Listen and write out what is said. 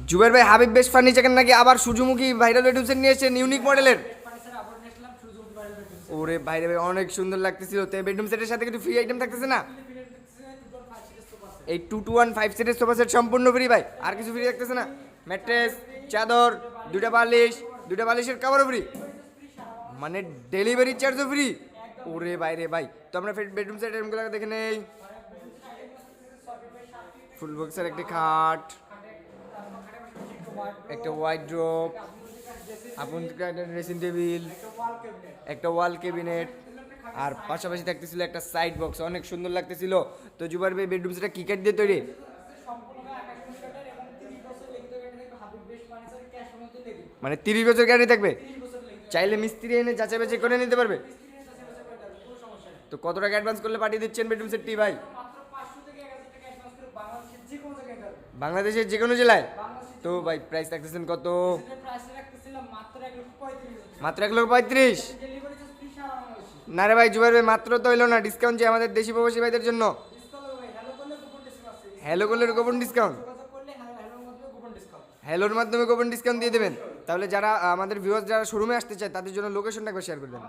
জুবের ভাই Habib best furniture নাকি আবার সূর্যমুখী ভাইরাল বেডরুম সেট নিয়ে এসেছেন ইউনিক মডেলের। ওরে ভাইরে ভাই অনেক সুন্দর লাগতেছিল। তো বেডরুম সেটের সাথে কিছু ফ্রি আইটেম থাকতেছে না? এই 2-1-5 সিটের সোফা সেট সম্পূর্ণ ফ্রি ভাই, আর কিছু ফ্রি থাকতেছে না? ম্যাট্রেস, চাদর, দুইটা বালিশের কভারও ফ্রি, মানে ডেলিভারি চার্জও ফ্রি। ওরে বাইরে ভাই, তো আমরা বেডরুম সেট এরকমগুলো দেখে নেই। ফুল বক্সের একটি খাট, একটা ওয়াইড্রোপ, আপন ড্রেসিং টেবিল, একটা ওয়াল ক্যাবিনেট, আর পাশাপাশি থাকতেছিল একটা সাইড বক্স, অনেক সুন্দর লাগতেছিল। তো জুবার ভাই বেডরুম সেটটা কি কাঠ দিয়ে তৈরি? মানে 30 বছর গ্যারান্টি থাকবে? চাইলে মিস্ত্রি এনে যাচাই বাছাই করে নিতে পারবে? তো কত টাকা অ্যাডভান্স করলে পাঠিয়ে দিচ্ছেন বেডরুম সেটটি ভাই? বাংলাদেশের যে কোনো জেলায়? তো ভাই প্রাইস রাখতেছেন কত? মাত্র 1,35,000? না রে ভাই জুবাইর ভাই, মাত্র তো হইলো না, ডিসকাউন্ট যে আমাদের দেশি প্রবাসী ভাইদের জন্য। হ্যালো করলে গোপন ডিসকাউন্ট? হ্যালোর মাধ্যমে গোপন ডিসকাউন্ট দিয়ে দেবেন? তাহলে যারা আমাদের ভিউয়ার্স যারা শোরুমে আসতে চায় তাদের জন্য লোকেশনটা একবার শেয়ার করে দেন।